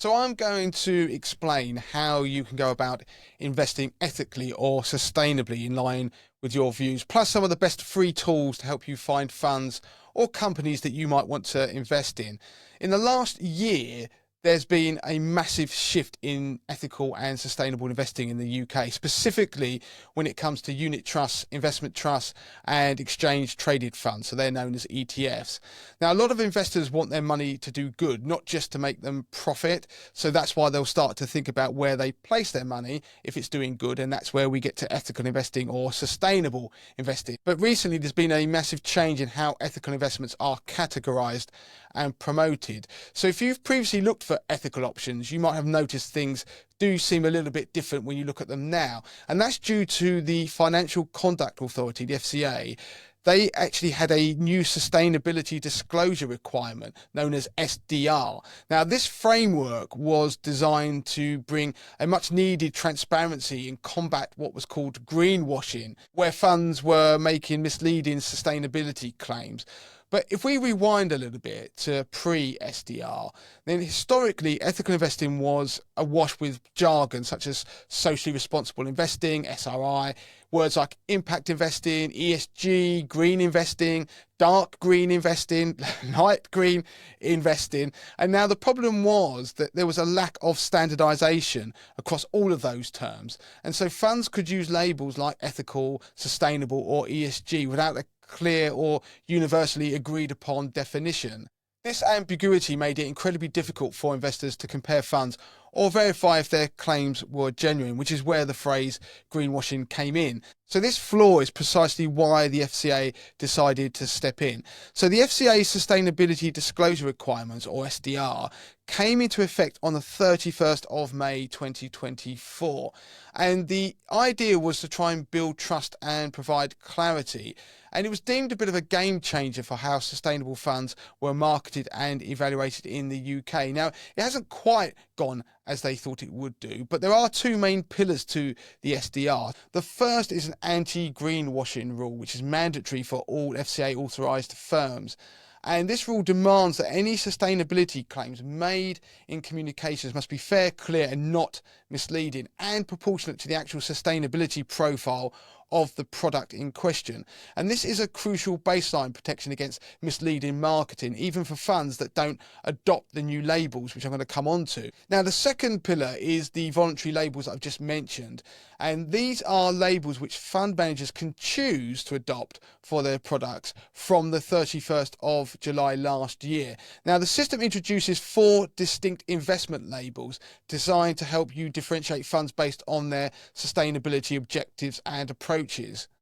So I'm going to explain how you can go about investing ethically or sustainably in line with your views, plus some of the best free tools to help you find funds or companies that you might want to invest in. In the last year, there's been a massive shift in ethical and sustainable investing in the UK, specifically when it comes to unit trusts, investment trusts, and exchange traded funds. So they're known as ETFs. Now, a lot of investors want their money to do good, not just to make them profit. So that's why they'll start to think about where they place their money if it's doing good. And that's where we get to ethical investing or sustainable investing. But recently, there's been a massive change in how ethical investments are categorized and promoted. So if you've previously looked for ethical options, you might have noticed things do seem a little bit different when you look at them now. And that's due to the Financial Conduct Authority, the FCA. They actually had a new sustainability disclosure requirement known as SDR. Now, this framework was designed to bring a much needed transparency and combat what was called greenwashing, where funds were making misleading sustainability claims. But if we rewind a little bit to pre-SDR, then historically ethical investing was awash with jargon such as socially responsible investing, SRI, words like impact investing, ESG, green investing, dark green investing, light green investing. And now the problem was that there was a lack of standardization across all of those terms. And so funds could use labels like ethical, sustainable, or ESG without a clear or universally agreed upon definition. This ambiguity made it incredibly difficult for investors to compare funds or verify if their claims were genuine, which is where the phrase greenwashing came in. So this flaw is precisely why the FCA decided to step in. So the FCA's Sustainability Disclosure Requirements, or SDR, came into effect on the 31st of May 2024. And the idea was to try and build trust and provide clarity. And it was deemed a bit of a game changer for how sustainable funds were marketed and evaluated in the UK. Now, it hasn't quite gone as they thought it would do, but there are two main pillars to the SDR. The first is an anti-greenwashing rule, which is mandatory for all FCA authorised firms. And this rule demands that any sustainability claims made in communications must be fair, clear and not misleading and proportionate to the actual sustainability profile of the product in question. And this is a crucial baseline protection against misleading marketing, even for funds that don't adopt the new labels, which I'm going to come on to. Now, the second pillar is the voluntary labels that I've just mentioned. And these are labels which fund managers can choose to adopt for their products from the 31st of July last year. Now, the system introduces 4 distinct investment labels designed to help you differentiate funds based on their sustainability objectives and approaches.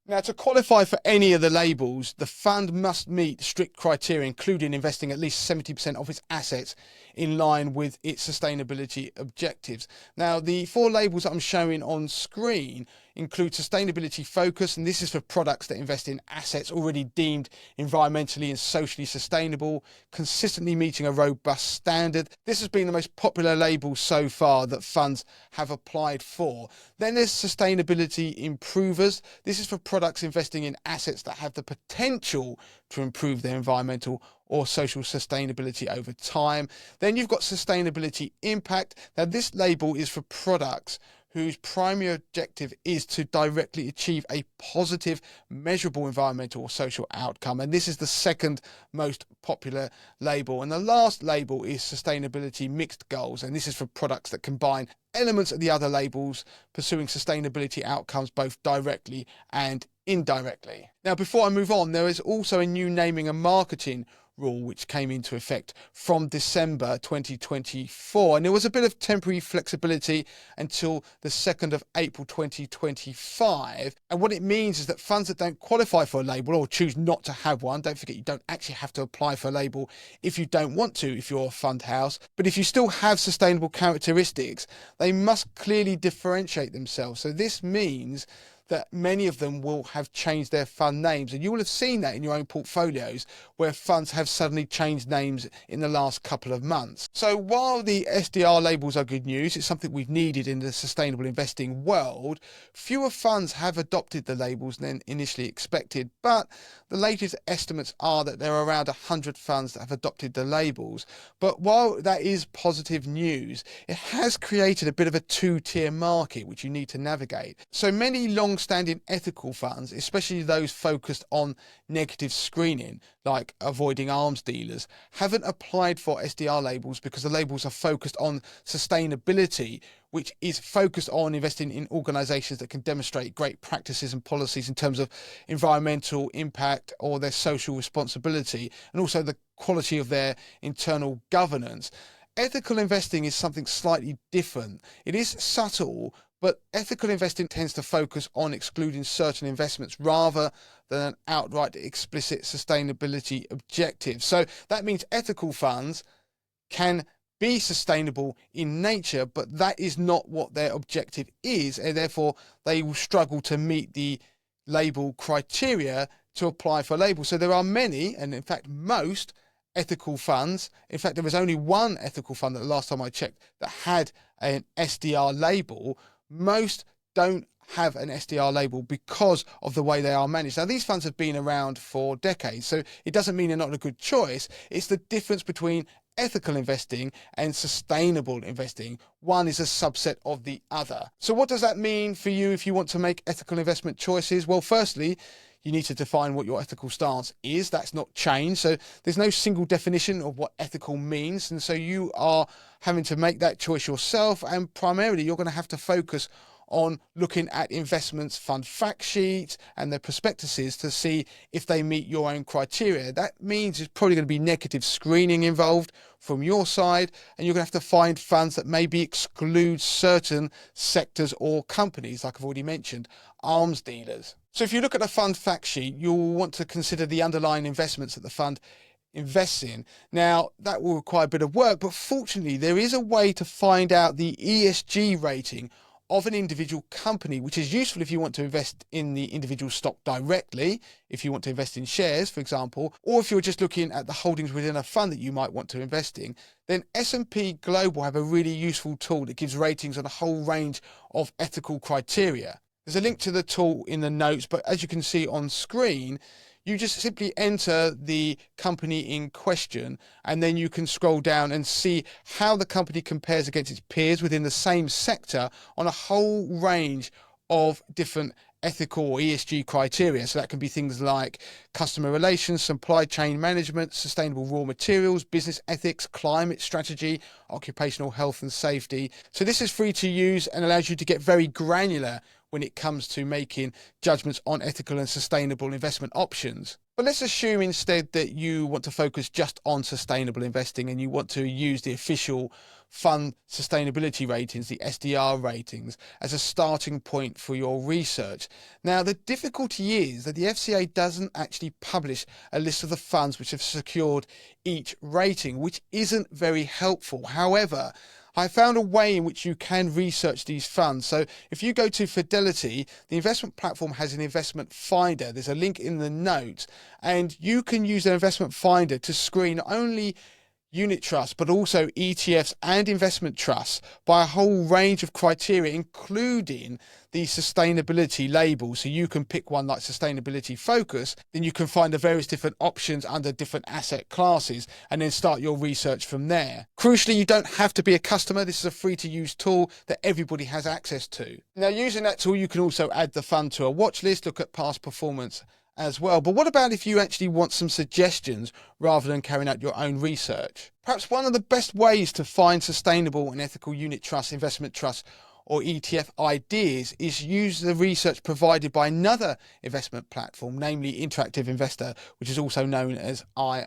Now, to qualify for any of the labels, the fund must meet strict criteria, including investing at least 70% of its assets in line with its sustainability objectives. Now, the 4 labels that I'm showing on screen include sustainability focus, and this is for products that invest in assets already deemed environmentally and socially sustainable, consistently meeting a robust standard. This has been the most popular label so far that funds have applied for. Then there's sustainability improvers. This is for products investing in assets that have the potential to improve their environmental or social sustainability over time. Then you've got sustainability impact. Now, this label is for products whose primary objective is to directly achieve a positive, measurable environmental or social outcome. And this is the second most popular label. And the last label is sustainability mixed goals. And this is for products that combine elements of the other labels, pursuing sustainability outcomes both directly and indirectly. Now, before I move on, there is also a new naming and marketing rule which came into effect from December 2024, and there was a bit of temporary flexibility until the 2nd of April 2025. And what it means is that funds that don't qualify for a label or choose not to have one, don't forget you don't actually have to apply for a label if you don't want to if you're a fund house, but if you still have sustainable characteristics, they must clearly differentiate themselves. So this means that many of them will have changed their fund names. And you will have seen that in your own portfolios where funds have suddenly changed names in the last couple of months. So while the SDR labels are good news, it's something we've needed in the sustainable investing world, fewer funds have adopted the labels than initially expected. But the latest estimates are that there are around 100 funds that have adopted the labels. But while that is positive news, it has created a bit of a two-tier market which you need to navigate. So many long-standing ethical funds, especially those focused on negative screening, like avoiding arms dealers, haven't applied for SDR labels because the labels are focused on sustainability, which is focused on investing in organizations that can demonstrate great practices and policies in terms of environmental impact or their social responsibility, and also the quality of their internal governance. Ethical investing is something slightly different. It is subtle, but ethical investing tends to focus on excluding certain investments rather than an outright explicit sustainability objective. So that means ethical funds can be sustainable in nature, but that is not what their objective is, and therefore they will struggle to meet the label criteria to apply for a label. So there are many, and in fact most, ethical funds. In fact, there was only one ethical fund that the last time I checked that had an SDR label. Most don't have an SDR label because of the way they are managed. Now, these funds have been around for decades, so it doesn't mean they're not a good choice. It's the difference between ethical investing and sustainable investing. One is a subset of the other. So what does that mean for you if you want to make ethical investment choices? Well, firstly, you need to define what your ethical stance is. That's not changed. So there's no single definition of what ethical means. And so you are having to make that choice yourself. And primarily, you're going to have to focus on looking at investments, fund fact sheets and their prospectuses to see if they meet your own criteria. That means there's probably going to be negative screening involved from your side, and you're going to have to find funds that maybe exclude certain sectors or companies, like I've already mentioned, arms dealers. So if you look at a fund fact sheet, you'll want to consider the underlying investments that the fund invests in. Now, that will require a bit of work, but fortunately, there is a way to find out the ESG rating of an individual company, which is useful if you want to invest in the individual stock directly, if you want to invest in shares, for example, or if you're just looking at the holdings within a fund that you might want to invest in. Then S&P Global have a really useful tool that gives ratings on a whole range of ethical criteria. There's a link to the tool in the notes, but as you can see on screen, you just simply enter the company in question, and then you can scroll down and see how the company compares against its peers within the same sector on a whole range of different ethical or ESG criteria. So that can be things like customer relations, supply chain management, sustainable raw materials, business ethics, climate strategy, occupational health and safety. So this is free to use and allows you to get very granular when it comes to making judgments on ethical and sustainable investment options. But let's assume instead that you want to focus just on sustainable investing and you want to use the official fund sustainability ratings, the SDR ratings, as a starting point for your research. Now, the difficulty is that the FCA doesn't actually publish a list of the funds which have secured each rating, which isn't very helpful. However, I found a way in which you can research these funds. So if you go to Fidelity, the investment platform has an investment finder. There's a link in the notes, and you can use an investment finder to screen not only unit trusts, but also ETFs and investment trusts by a whole range of criteria, including the sustainability label. So you can pick one like sustainability focus, then you can find the various different options under different asset classes and then start your research from there. Crucially, you don't have to be a customer. This is a free to use tool that everybody has access to. Now, using that tool, you can also add the fund to a watch list, look at past performance as well. But what about if you actually want some suggestions rather than carrying out your own research? Perhaps one of the best ways to find sustainable and ethical unit trusts, investment trusts, or ETF ideas is use the research provided by another investment platform, namely Interactive Investor, which is also known as II.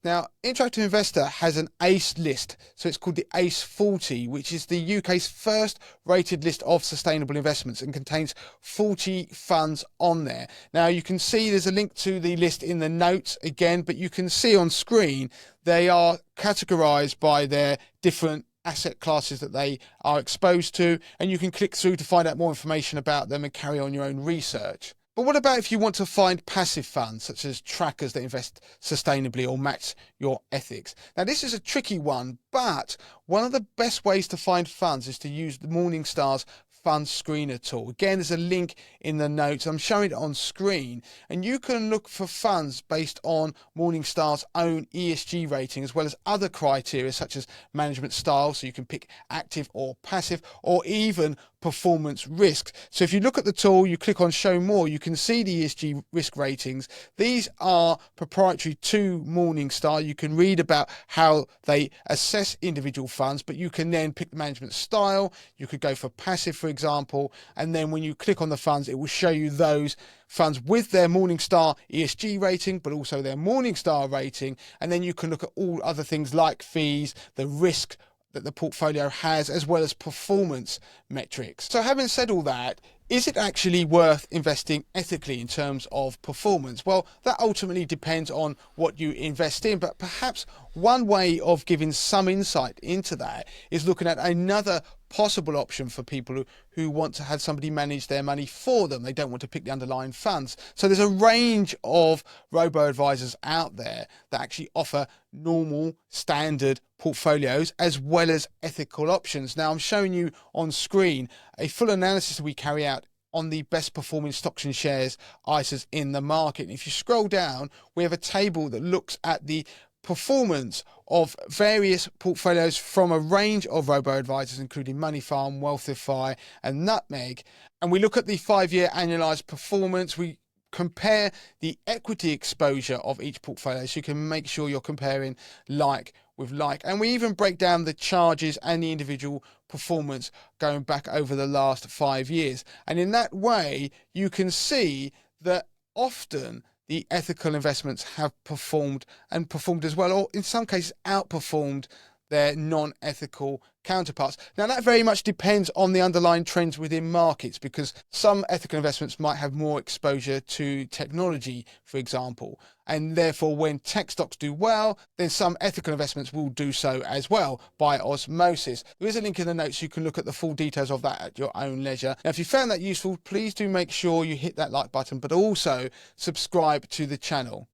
Now, Interactive Investor has an ACE list, so it's called the ACE 40, which is the UK's first rated list of sustainable investments and contains 40 funds on there. Now, you can see there's a link to the list in the notes again, but you can see on screen they are categorized by their different asset classes that they are exposed to, and you can click through to find out more information about them and carry on your own research. But what about if you want to find passive funds, such as trackers that invest sustainably or match your ethics? Now, this is a tricky one, but one of the best ways to find funds is to use the Morningstar's Fund Screener tool. Again, there's a link in the notes. I'm showing it on screen, and you can look for funds based on Morningstar's own ESG rating, as well as other criteria such as management style, so you can pick active or passive, or even performance risk. So if you look at the tool, you click on show more, you can see the ESG risk ratings. These are proprietary to Morningstar. You can read about how they assess individual funds, but you can then pick the management style. You could go for passive, for example, and then when you click on the funds, it will show you those funds with their Morningstar ESG rating, but also their Morningstar rating. And then you can look at all other things like fees, the risk that the portfolio has, as well as performance metrics. So having said all that, is it actually worth investing ethically in terms of performance? Well, that ultimately depends on what you invest in, but perhaps one way of giving some insight into that is looking at another possible option for people who want to have somebody manage their money for them. They don't want to pick the underlying funds. So there's a range of robo-advisors out there that actually offer normal standard portfolios as well as ethical options. Now I'm showing you on screen a full analysis we carry out on the best performing stocks and shares ISAs in the market. And if you scroll down, we have a table that looks at the performance of various portfolios from a range of robo-advisors, including Money Farm, Wealthify and Nutmeg. And we look at the 5-year annualized performance. We compare the equity exposure of each portfolio, so you can make sure you're comparing like with like. And we even break down the charges and the individual performance going back over the last 5 years. And in that way, you can see that often the ethical investments have performed as well, or in some cases outperformed their non-ethical counterparts. Now that very much depends on the underlying trends within markets, because some ethical investments might have more exposure to technology, for example, and therefore when tech stocks do well, then some ethical investments will do so as well by osmosis. There is a link in the notes. You can look at the full details of that at your own leisure. Now if you found that useful, please do make sure you hit that like button, but also subscribe to the channel.